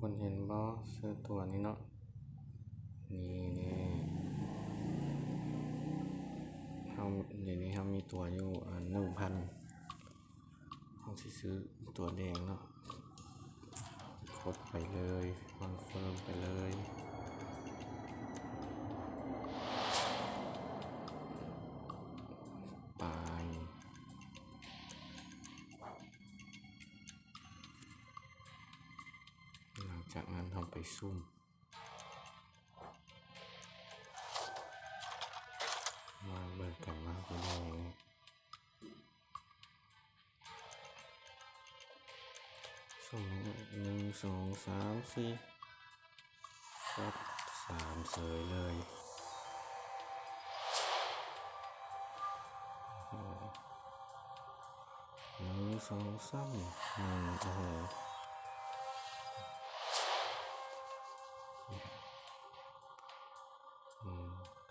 คนเห็นบ่ซื้อตัวนี้เนาะนี่เขาเดี๋ยวนี้เขามีตัวอยู่1,000เขาสิซื้อตัวแดงเนาะกดไปเลยคอนเฟิร์มไปเลยไปหลังจากนั้นเราไปซุ่มมาเบิกกันว่าเป็นยังไงสุ่ม1 2 3 4ครับ3เสยเลย1 2 3 1โอ้โห1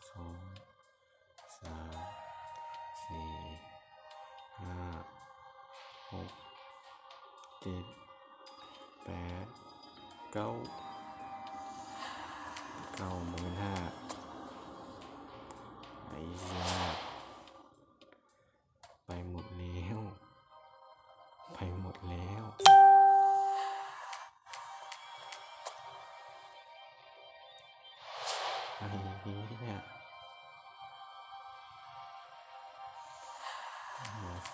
2 3 4 5 6 7 8 9 9 15ไอ้ยาไปหมดแล้วไอ้นี้เนี่ย11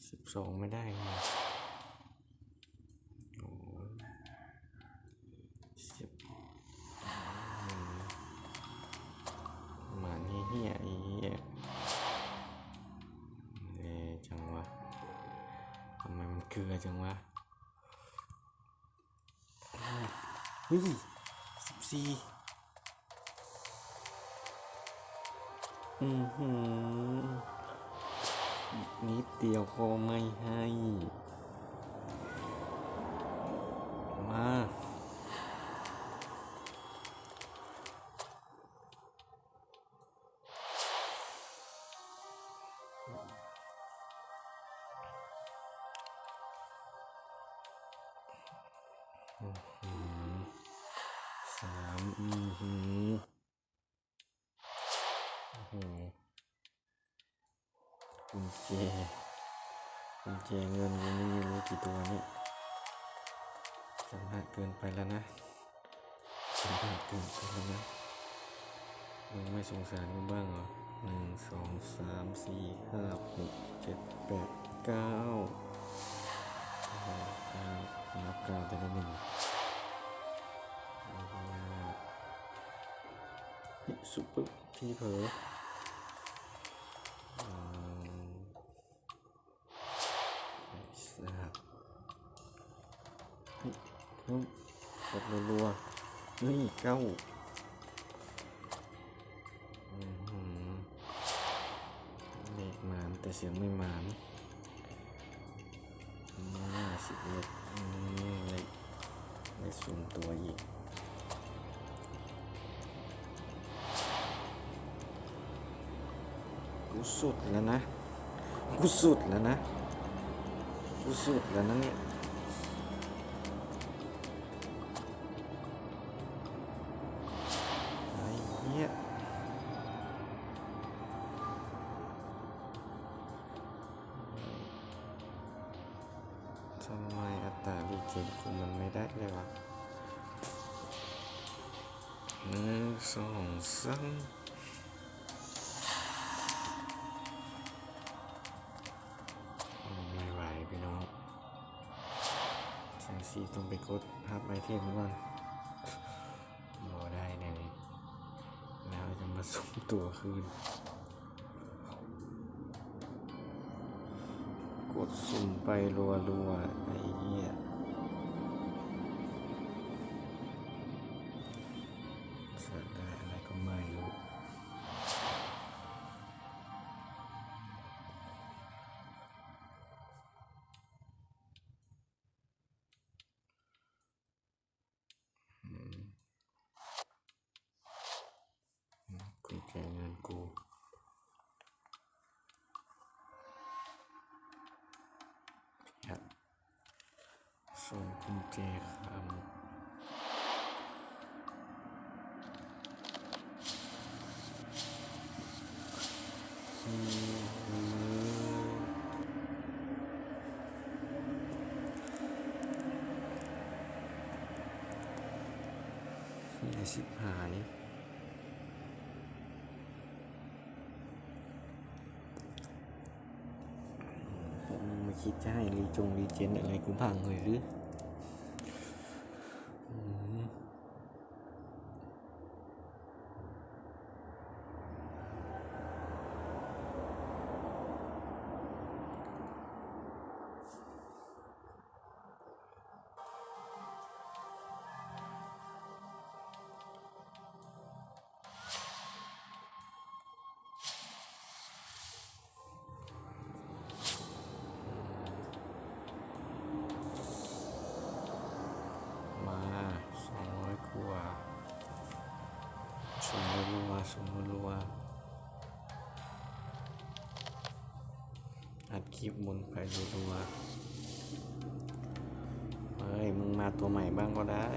12ไม่ได้ไงโอ้10หมาเหี้ยจังวะทำไมมันเกลือจังวะเฮ้ย14อีกนิดเดียวก็ไม่ให้มา3กุญแจเงินกูนี่ไม่รู้กี่ตัวเนี่ยจำหนักเกินไปแล้วนะมึงไม่สงสารกูบ้างเหรอ1 2 3 4 5 6 7 8 9นับ9แต่ละ1ซุปเปอร์ที่เผลอกดรัวๆนี่9เลขหมานแต่เสียงไม่หมาน11ได้สุ่มตัวอีกกูสุดแล้วนะเนี่ยไอ้เนี่ยทำไมอัตรารีเจนกูมันไม่ได้เลยวะ1 2 3ไม่ไหวพี่น้องจังสีต้องไปกดฮับไอเทมก่อนบ่ได้แน่แล้วจะมาส่งตัวคืนกดสุ่มไปรัวๆไอ้เหี้ยจะได้อะไรก็ไม่รู้กุญแจเงินกู จคำชิบหายผมไม่คิดจะให้รีเจนอะไรกูพังเลยหรือ200 กว่าสมรัวอัดคลิปบนไปรัวเฮ้ยมึงมาตัวใหม่บ้างก็ได้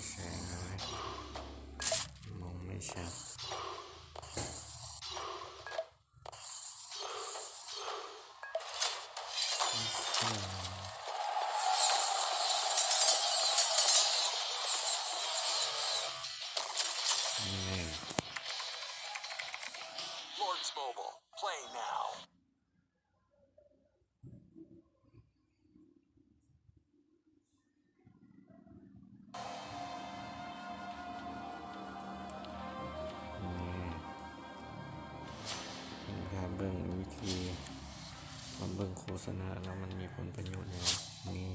แสงอะไรมองไม่ชัดLords Mobile, play now. การเบิ่งวิธีมาเบิ่งโฆษณาแล้วมันมีผลประโยชน์ยังไงนี่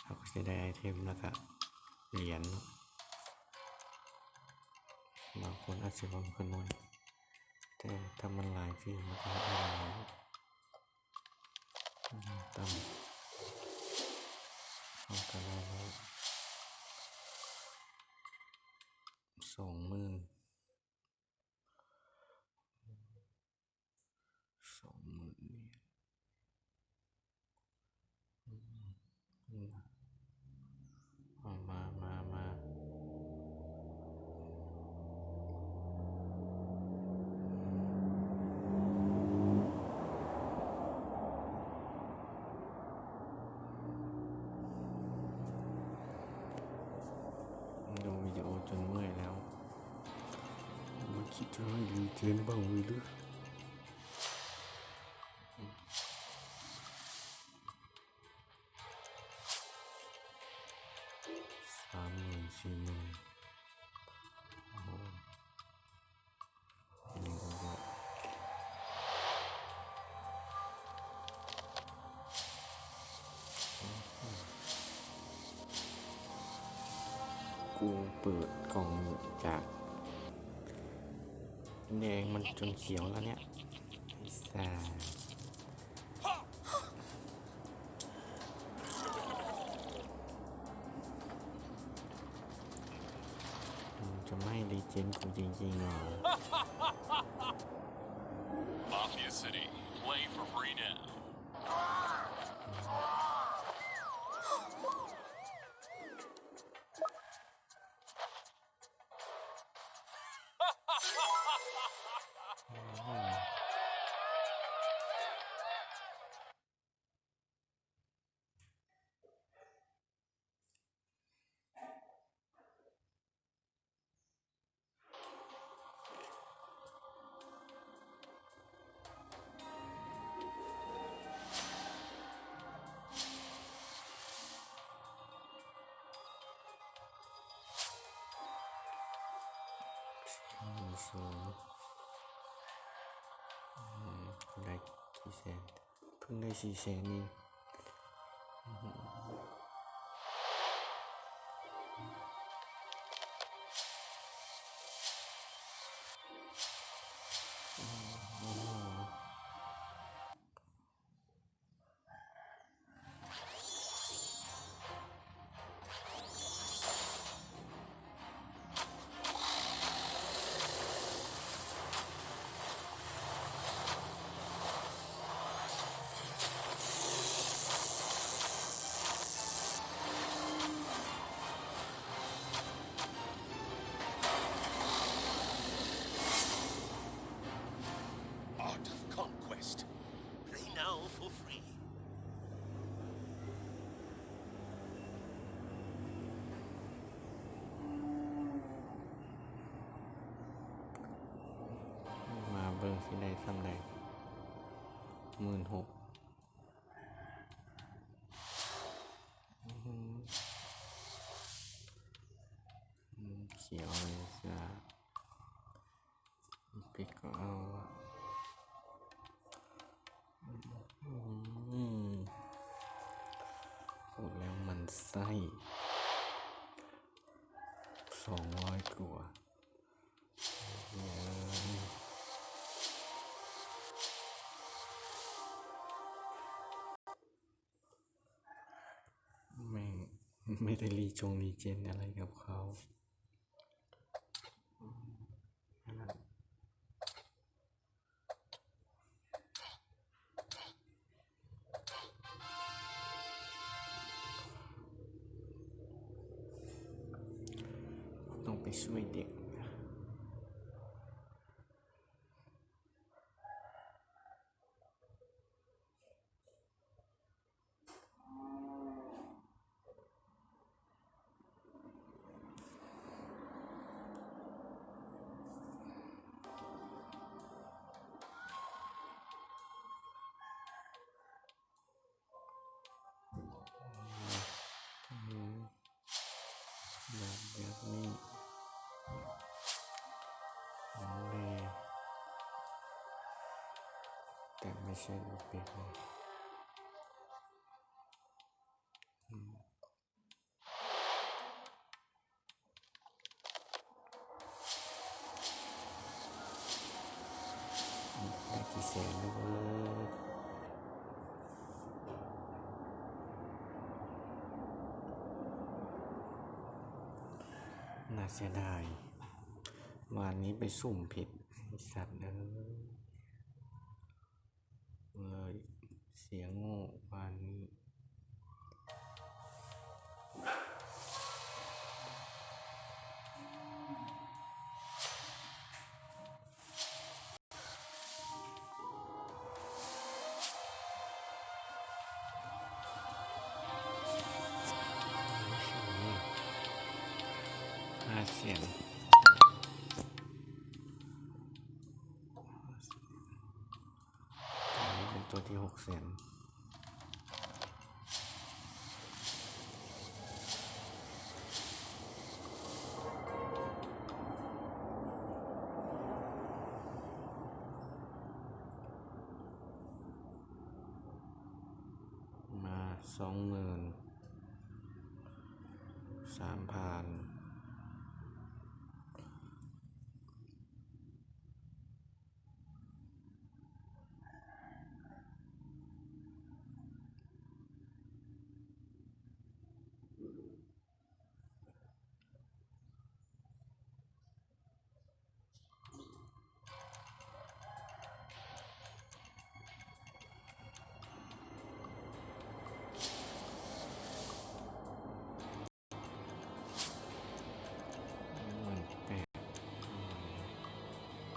เราก็จะได้ไอเทมแล้วก็เหรียญบางคนอาจจะลงกันน้อยแต่ถ้ามันหลายที่มันก็ได้หลายต่ำเอากันได้แล้ว20,000นี่มาดูวิดีโอจนเมื่อยแล้วมาคิดจะให้รีเจนบ้างหรือ30,000 40,000นี่ก็ว่ากูเปิดกล่องจากแดงมันจนเขียวแล้วเนี่ยไอ้สัสจะไม่รีเจนกูจริงๆเหรอ Mafia City, play for free now. ได้กี่แสนเพิ่งได้400,000นี่ ได้ซ้ำใด16,000เขียวเลยจ้ะปิกก็เอาพูดแล้วมันไส้200กว่าแม่งไม่ได้รีเจนอะไรกับเขาต้องไปช่วยเด็กแบบนี้แต่ไม่ใช่อุปกรณ์ได้กี่แสนแล้วเว้ยน่าเสียดายวันนี้ไปสุ่มผิดไอ้สัตว์เลยเสียงโง่วันนี้5 เสียงอันนี้เป็นตัวที่6 เสียงมา23,000มันแปด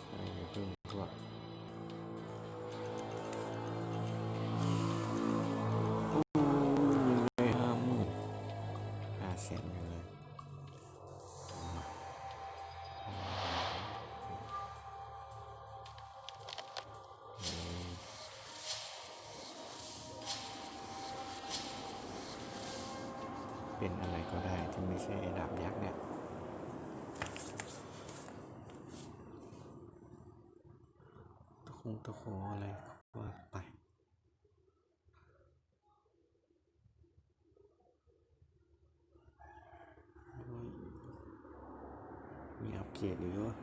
อย่าเพิ่งทั่วเลย5 เสียงอยู่เลยเป็นอะไรก็ได้ที่ไม่ใช่ไอ้ดาบยักษ์เนี่ยตะโขอะไรว่าไปมีอัปเกรดหรือว่า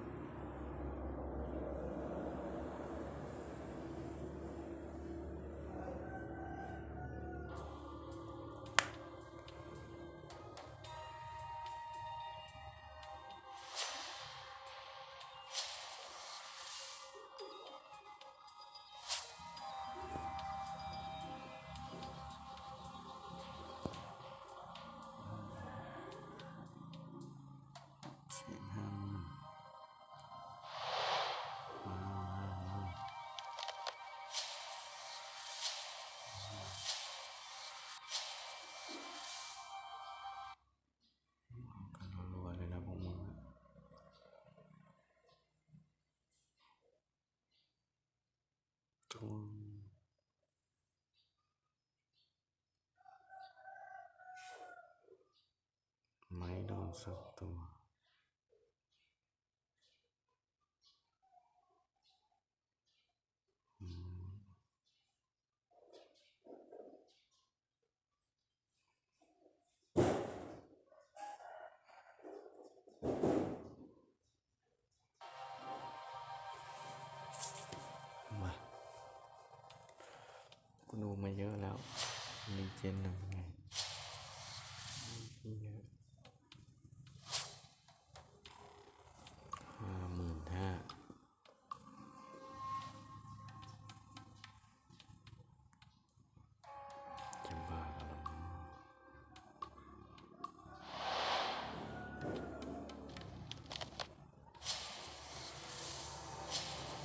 เสียงห้าม ตัวไม่โดนสักตัวมากูดูมาเยอะแล้วมีเจนหนึ่งไงเยอะ55,000จะบ้ากันแล้วมั้ง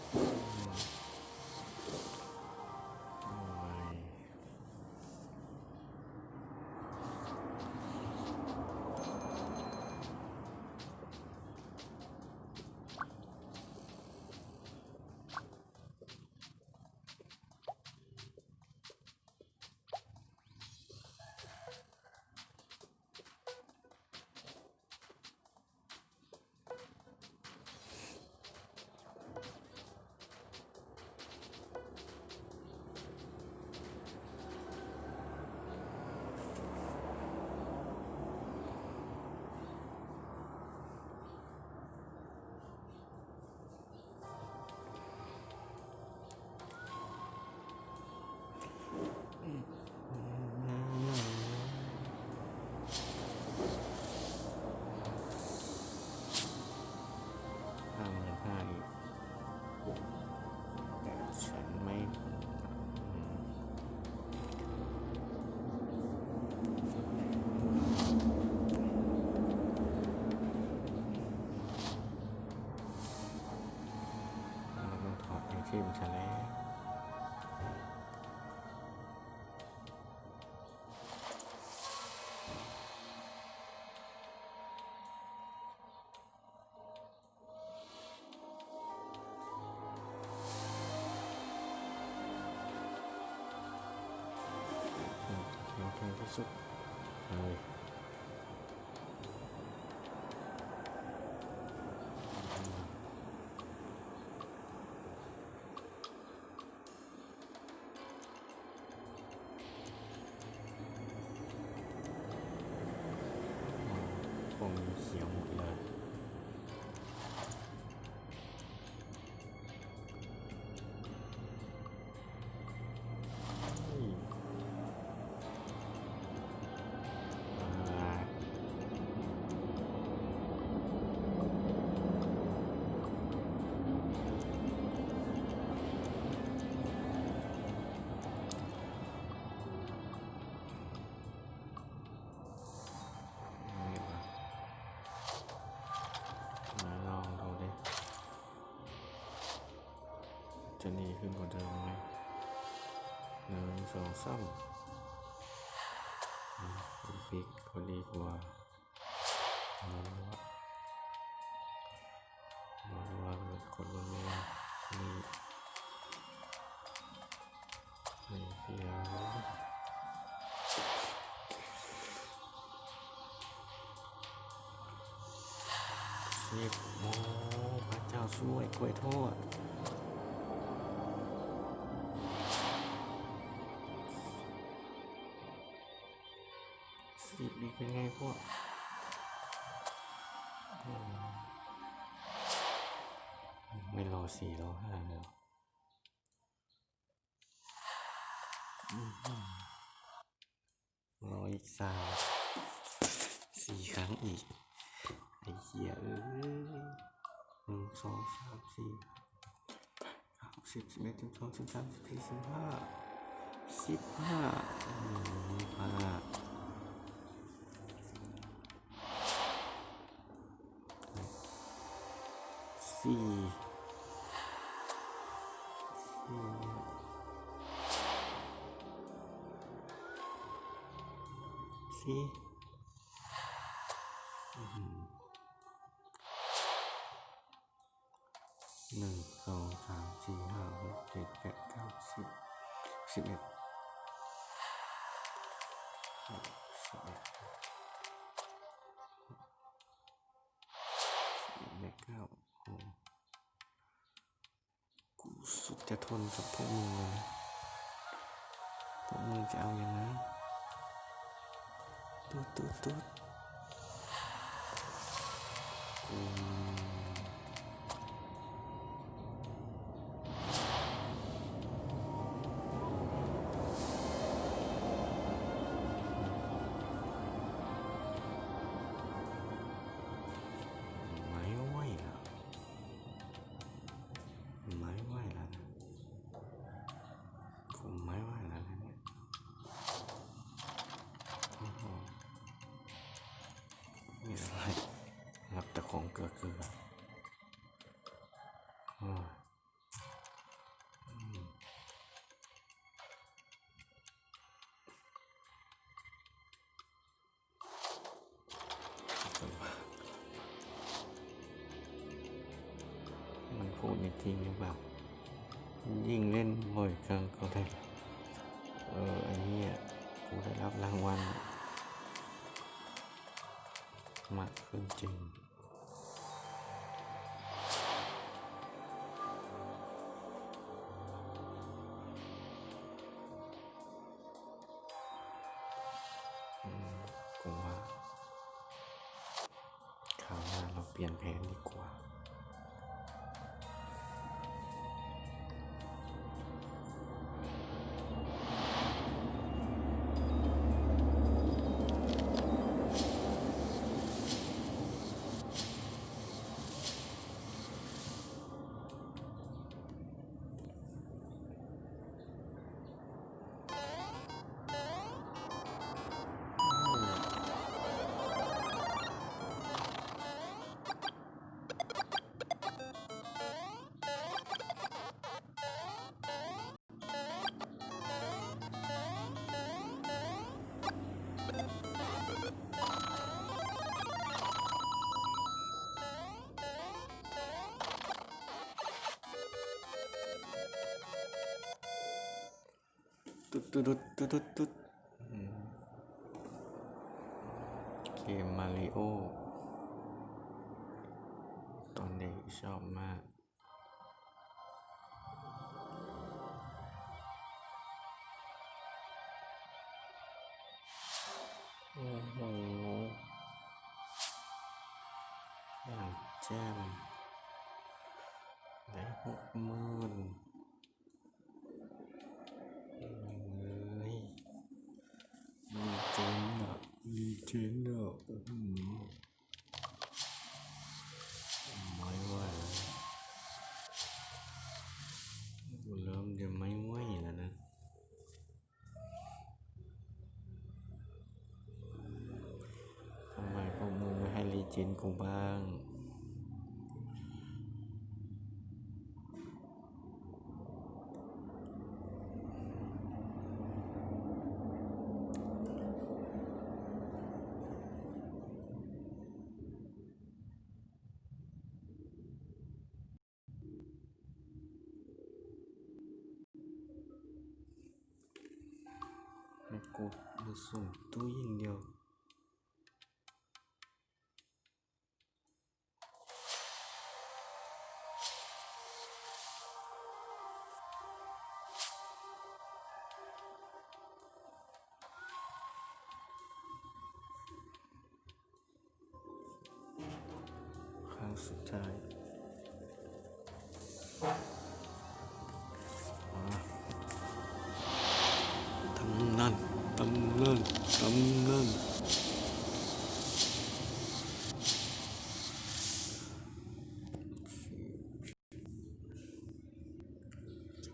โอ้ย55,000อีกแต่ฉันไม่เราต้องถอดไอเทมซะแล้วแข็งที่สุดเลยพวกนี้เขียวหมดเลยเฮ้ยอ่าไม่ว่ะมาลองดูดิจะดีขึ้นกว่าเดิมไหม1 2 3บิ๊กก็ดีกว่ารัวคนรัวนี่เพียว10โอ้พระเจ้าช่วยกล้วยทอด10อีกเป็นไงพวกไม่รอ4รอ5แล้วรออีก4 ครั้งอีกไอ้เหี้ย1 2 3 4 9 10 11 12 13 14 15 15 4 1 2 3 4 5 6 7 8 9 11 11 11 9โอ้กูสุดจะทนกับพวกมึงเลยนะพวกมึงจะเอาอย่างไงตุ๊ดกูไม่ไหวแล้วไม่ไหวแล้วนะกูไม่ไหวแล้วนะเนี่ยโอ้โหนี่อะไรรับแต่ของเกลือโอ้ยมันพูดในจริงหรือเปล่ายิ่งเล่นบ่อยครั้งก็ได้ไอ้เนี่ยกูได้รับรางวัลมากขึ้นจริงกูว่าคราวหน้าเราเปลี่ยนแผนดีกว่าตุ๊ดเกมมาริโอตอนเด็กชอบมากโอ้โหอย่างแจ่มได้60,000ลีเจนด์อ่ะไม่ไหวกูเริ่มจะไม่ไหวแล้วนะทำไมพวกมึงไม่ให้ลีเจนด์กูบ้างกูจะส่งตู้อย่างเดียวครั้งสุดท้ายตำนานTo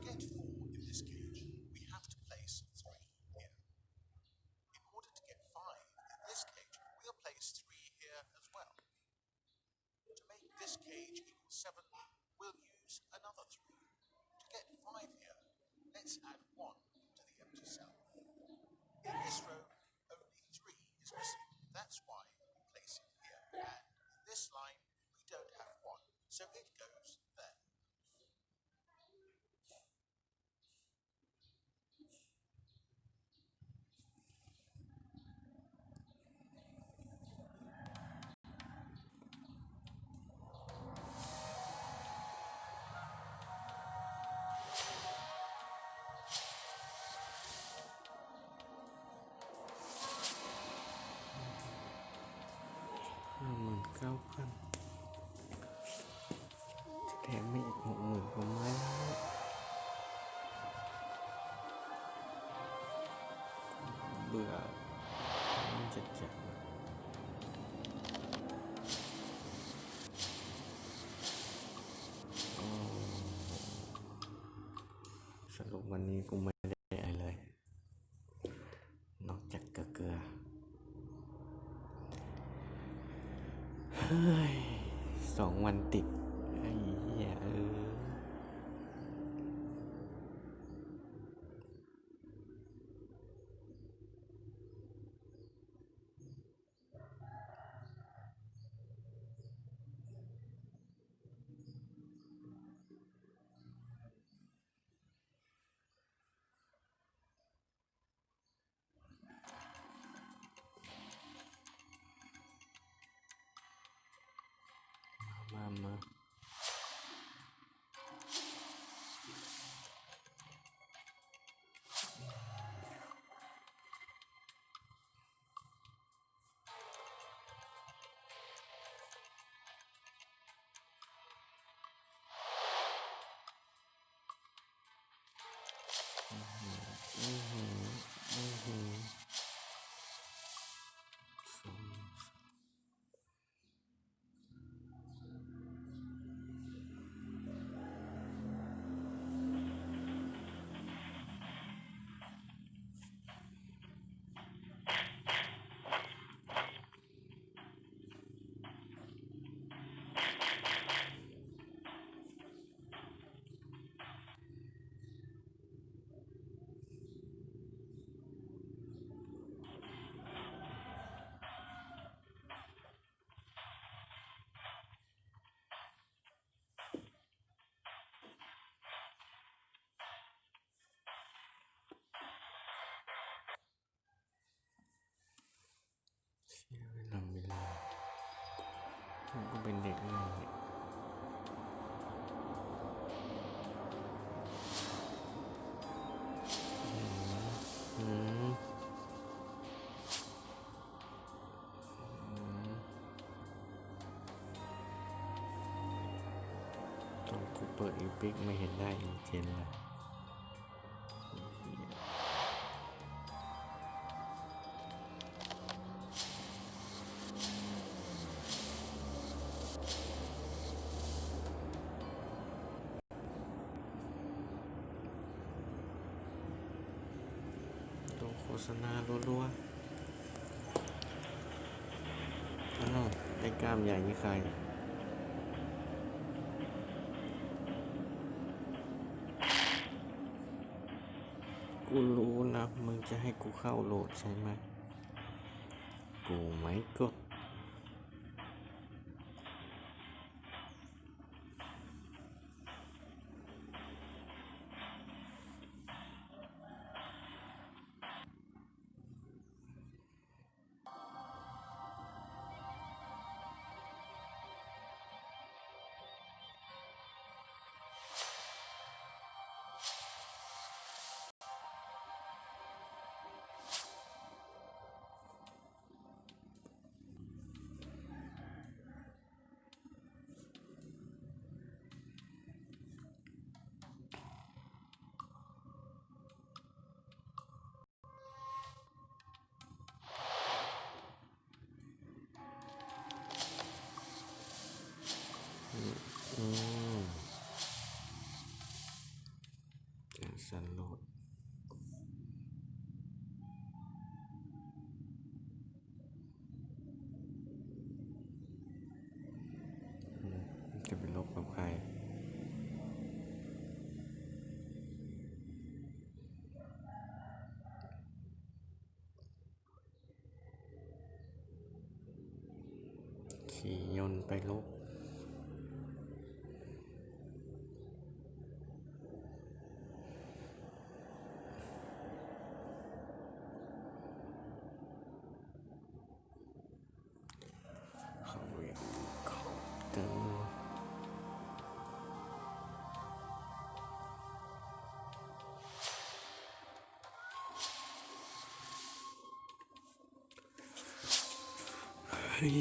get 4 in this cage, we have to place 3 here. In order to get 5 in this cage, we'll place 3 here as well. To make this cage equal 7, we'll use another 3. To get 5 here, let's add 1 to the empty cell. In this row, only 3 is missing. That's why we place it here. And in this line, we don't have 1, so it goes there. บื่อมันจะเจ็บนะอ๋อสรุปวันนี้กูไม่ได้อะไรเลย นอกจากเกลือเฮ้ย2 วันติดไอ้เหี้ยมา อือหืออือหือสองเสียเวลามันก็เป็นเด็กเลยเนี่ยอืมตอนกูเปิดอีพิกไม่เห็นได้อีเจนเลยตัวโฆษณารัวๆอ้าวไอ้กล้ามใหญ่นี่ใครกูรู้นะมึงจะให้กูเข้าโหลดใช่ไหมกูไม่กดอืมสันโหลดจะไปลบกับใครขี่ยนต์ไปลบเขาเรียกคอปเตอร์เฮ้ย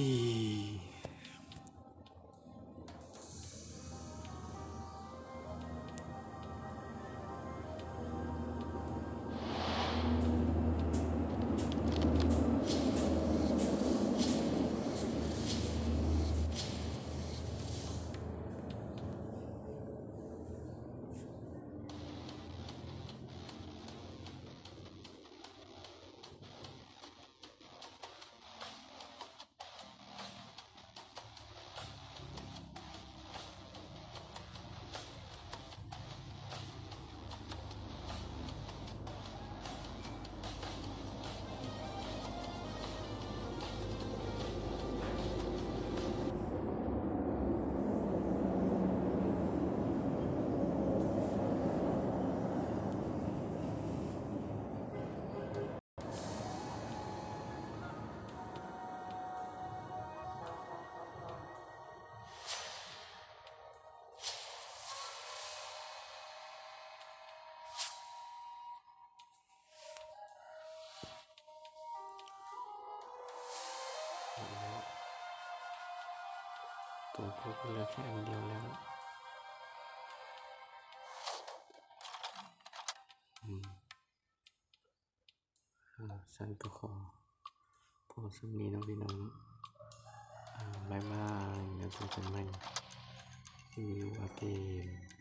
ตัวกูก็เหลือแค่อันเดียวแล้วสั้นก็ขอพอสำนีน้องพี่น้องบ๊ายบายแล้วเจอกันใหม่ที่วิวอาเกน